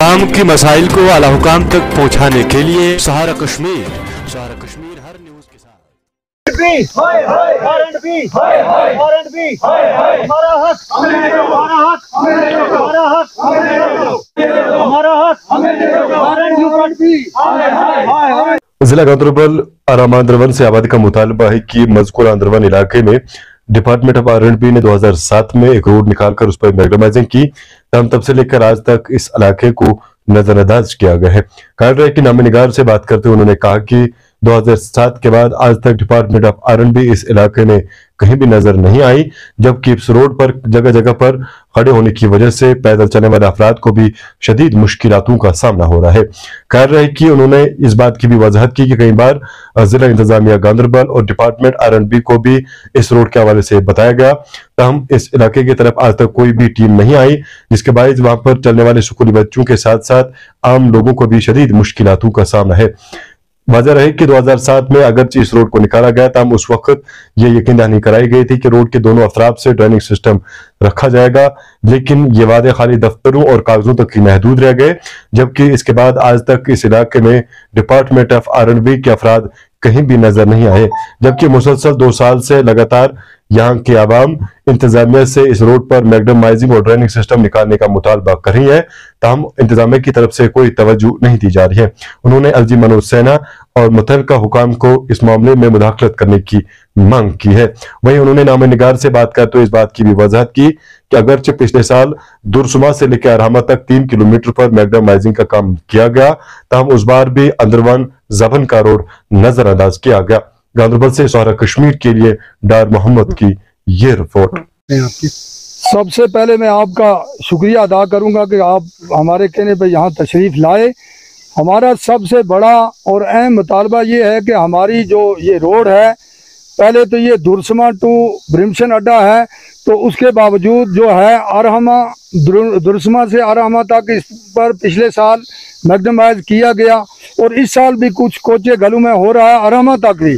आम की मसाइल को आला हुकाम तक पहुँचाने के लिए सहारा कश्मीर हर न्यूज के साथ। जिला गांधरबल आराम अंदरवन से आबादी का मुतालबा है कि मज़कूरा अंदरवन इलाके में डिपार्टमेंट ऑफ R&B ने 2007 में एक रोड निकालकर उस पर मैग्नेमाइजिंग की। तब से लेकर आज तक इस इलाके को नजरअंदाज किया गया है। कायरा की नाम निगार से बात करते हुए उन्होंने कहा कि 2007 के बाद आज तक डिपार्टमेंट ऑफ R&B इस इलाके में कहीं भी नजर नहीं आई, जबकि इस रोड पर जगह जगह पर खड़े होने की वजह से पैदल चलने वाले अफराद को भी शदीद मुश्किलातों का सामना हो रहा है। कायरा है कि उन्होंने इस बात की भी वजाहत की कि कई बार जिला इंतजामिया गांधरबल और डिपार्टमेंट R&B को भी इस रोड के हवाले से बताया गया, तहम इस इलाके की तरफ आज तक कोई भी टीम नहीं आई, जिसके बायस वहां पर चलने वाले स्कूली बच्चों के साथ साथ आम लोगों को भी शदीद मुश्किलातों का सामना है। वजह है कि 2007 में अगरचे इस रोड को निकाला गया था, उस वक्त ये यकीन दहानी कराई गई थी कि रोड के दोनों अतराफ से ड्रेनेज सिस्टम रखा जाएगा, लेकिन ये वादे खाली दफ्तरों और कागजों तक ही महदूद रह गए। जबकि इसके बाद आज तक इस इलाके में डिपार्टमेंट ऑफ R&B के अफराद कहीं भी नजर नहीं आए, जबकि मुसलसल 2 साल से लगातार यहाँ की आवाम इंतजामिया से इस रोड पर मैग्नेमाइजिंग और ड्रेनिंग सिस्टम निकालने का मुतालबा कर रही है, ताहम इंतजामिया की तरफ से कोई तवज्जो नहीं दी जा रही है। उन्होंने LG मनोज सिन्हा और मुतल्लिका हुकाम को इस मामले में मुदाखलत करने की मांग की है। वहीं उन्होंने नाम निगार से बात करते हुए इस बात की भी वजाहत की कि अगरचे पिछले साल दुरसुमा से लेकर अरहमा तक 3 किलोमीटर पर मैग्नेमाइजिंग का काम किया गया, ताहम उस बार भी अंदरवन जबन का रोड नजरअंदाज किया गया। गांधरबल से सहारा कश्मीर के लिए डार मोहम्मद की ये रिपोर्ट। सबसे पहले मैं आपका शुक्रिया अदा करूंगा कि आप हमारे कहने पर यहाँ तशरीफ लाए। हमारा सबसे बड़ा और अहम मुतालबा ये है कि हमारी जो ये रोड है, पहले तो ये दुरसमा टू ब्रिमशन अड्डा है, तो उसके बावजूद जो है अरहमा दुरसमा से अरहमा तक इस पर पिछले साल मैग्नेमाइज किया गया और इस साल भी कुछ कोचे गलू में हो रहा है अरहमा तक भी।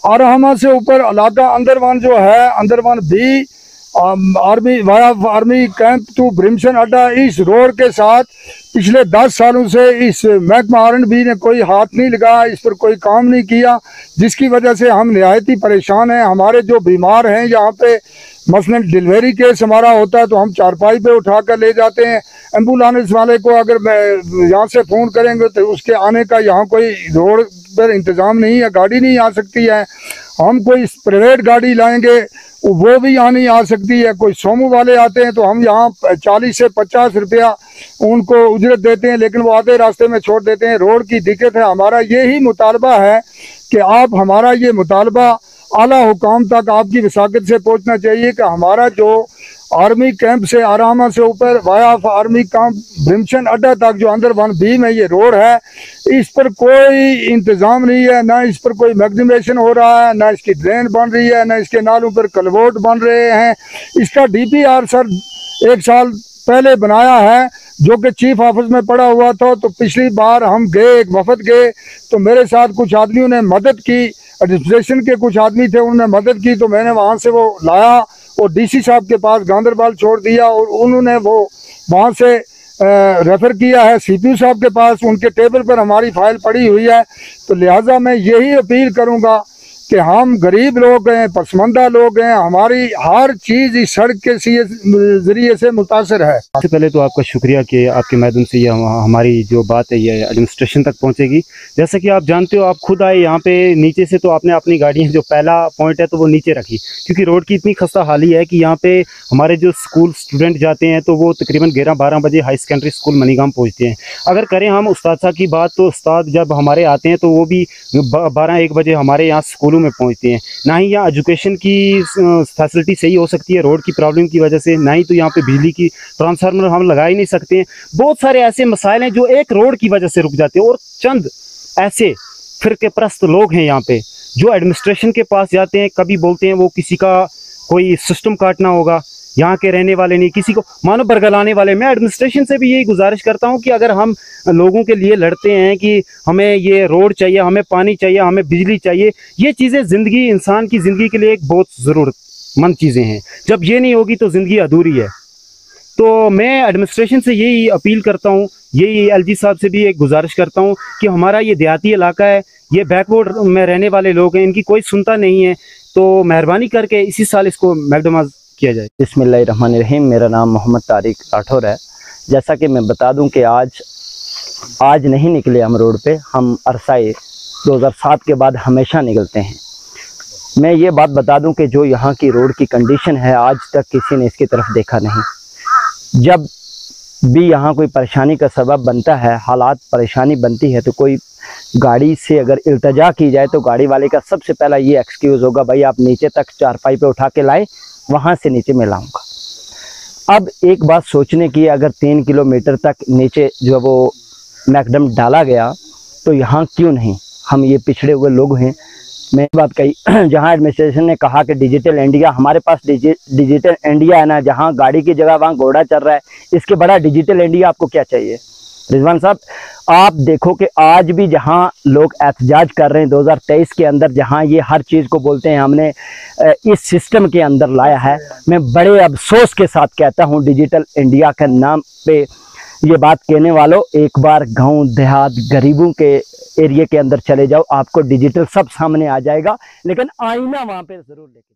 अरहमा से ऊपर इलाका अंदरवन जो है, अंदरवन भी आर्मी कैंप टू ब्रिमशन अड्डा, इस रोड के साथ पिछले 10 सालों से इस महकमा R&B ने कोई हाथ नहीं लगाया, इस पर कोई काम नहीं किया, जिसकी वजह से हम निहायत ही परेशान हैं। हमारे जो बीमार हैं यहाँ पे, मसलन डिलीवरी केस हमारा होता है तो हम चारपाई पे उठा कर ले जाते हैं। एम्बुलेंस वाले को अगर मैं यहाँ से फ़ोन करेंगे तो उसके आने का यहाँ कोई रोड पर इंतज़ाम नहीं है, गाड़ी नहीं आ सकती है। हम कोई प्राइवेट गाड़ी लाएंगे वो भी यहाँ नहीं आ सकती है। कोई सोमू वाले आते हैं तो हम यहाँ 40 से 50 रुपया उनको उजरत देते हैं, लेकिन वो आधे रास्ते में छोड़ देते हैं। रोड की दिक्कत है। हमारा यही मुतालबा है कि आप हमारा ये मुतालबा आला हुकाम तक आपकी वसाकत से पहुँचना चाहिए कि हमारा जो आर्मी कैंप से आरामा से ऊपर वाया आर्मी कैंप ब्रिमशन अड्डा तक जो अंदरवन B में ये रोड है, इस पर कोई इंतज़ाम नहीं है, ना इस पर कोई मैग्नेमाइजेशन हो रहा है, ना इसकी ड्रेन बन रही है, ना इसके नालों पर कलवोट बन रहे हैं। इसका DPR सर 1 साल पहले बनाया है जो कि चीफ ऑफिस में पड़ा हुआ था। तो पिछली बार हम गए, एक वफद गए, तो मेरे साथ कुछ आदमियों ने मदद की, एडमिनिस्ट्रेशन के कुछ आदमी थे, उन्होंने मदद की, तो मैंने वहाँ से वो लाया और DC साहब के पास गांधरबल छोड़ दिया और उन्होंने वो वहाँ से रेफ़र किया है CPU साहब के पास। उनके टेबल पर हमारी फाइल पड़ी हुई है। तो लिहाजा मैं यही अपील करूँगा कि हम गरीब लोग हैं, पसमंदा लोग हैं, हमारी हर चीज़ इस सड़क के ज़रिए से मुतासर है। सबसे पहले तो आपका शुक्रिया कि आपके माध्यम से ये हमारी जो बात है ये एडमिनिस्ट्रेशन तक पहुंचेगी। जैसा कि आप जानते हो, आप खुद आए यहाँ पे नीचे से, तो आपने अपनी गाड़ियाँ जो पहला पॉइंट है तो वो नीचे रखी, क्योंकि रोड की इतनी खस्ता हाली है कि यहाँ पे हमारे जो स्कूल स्टूडेंट जाते हैं तो वो तकरीबन 11-12 बजे हाई सेकेंडरी स्कूल मनीगाम पहुँचते हैं। अगर करें हम उस्ताद साहब की बात, तो उस्ताद जब हमारे आते हैं तो वो भी 12-1 बजे हमारे यहाँ स्कूलों में पहुंचते हैं। ना ही यहाँ एजुकेशन की फैसिलिटी सही हो सकती है रोड की प्रॉब्लम की वजह से, ना ही तो यहाँ पे बिजली की ट्रांसफार्मर हम लगा ही नहीं सकते हैं। बहुत सारे ऐसे मसाइल हैं जो एक रोड की वजह से रुक जाते हैं। और चंद ऐसे फिरके परस्त लोग हैं यहाँ पे जो एडमिनिस्ट्रेशन के पास जाते हैं, कभी बोलते हैं वो किसी का कोई सिस्टम काटना होगा, यहाँ के रहने वाले नहीं, किसी को मानो बरगलाने वाले। मैं एडमिनिस्ट्रेशन से भी यही गुजारिश करता हूँ कि अगर हम लोगों के लिए लड़ते हैं कि हमें ये रोड चाहिए, हमें पानी चाहिए, हमें बिजली चाहिए, ये चीज़ें ज़िंदगी, इंसान की ज़िंदगी के लिए एक बहुत ज़रूरतमंद चीज़ें हैं। जब ये नहीं होगी तो ज़िंदगी अधूरी है। तो मैं एडमिनिस्ट्रेशन से यही अपील करता हूँ, यही एलजी साहब से भी एक गुजारिश करता हूँ कि हमारा ये देहाती इलाका है, ये बैकवर्ड में रहने वाले लोग हैं, इनकी कोई सुनता नहीं है, तो मेहरबानी करके इसी साल इसको मैकडमाइज किया जाए। बिस्मिल्लाहिर्रहमानिर्रहीम। मेरा नाम मोहम्मद तारिक राठौर है। जैसा कि मैं बता दूं कि आज नहीं निकले हम रोड पे, हम अरसाए 2007 के बाद हमेशा निकलते हैं। मैं ये बात बता दूं कि जो यहाँ की रोड की कंडीशन है, आज तक किसी ने इसकी तरफ देखा नहीं। जब भी यहाँ कोई परेशानी का सबब बनता है, हालात परेशानी बनती है, तो कोई गाड़ी से अगर इल्तजा की जाए तो गाड़ी वाले का सबसे पहला ये एक्सक्यूज़ होगा, भाई आप नीचे तक चारपाई पे उठा के लाएं, वहाँ से नीचे मैं लाऊंगा। अब एक बात सोचने की, अगर 3 किलोमीटर तक नीचे जो वो मैकडम डाला गया तो यहाँ क्यों नहीं, हम ये पिछड़े हुए लोग हैं। मैं बात कही जहाँ एडमिनिस्ट्रेशन ने कहा कि डिजिटल इंडिया, हमारे पास डिजिटल इंडिया है ना, जहाँ गाड़ी की जगह वहाँ घोड़ा चल रहा है, इसके बड़ा डिजिटल इंडिया आपको क्या चाहिए। रिजवान साहब, आप देखो कि आज भी जहाँ लोग एहतजाज कर रहे हैं 2023 के अंदर, जहाँ ये हर चीज़ को बोलते हैं हमने इस सिस्टम के अंदर लाया है, मैं बड़े अफसोस के साथ कहता हूँ, डिजिटल इंडिया के नाम पे ये बात कहने वालों, एक बार गांव देहात गरीबों के एरिया के अंदर चले जाओ, आपको डिजिटल सब सामने आ जाएगा, लेकिन आईना वहाँ पे ज़रूर लेके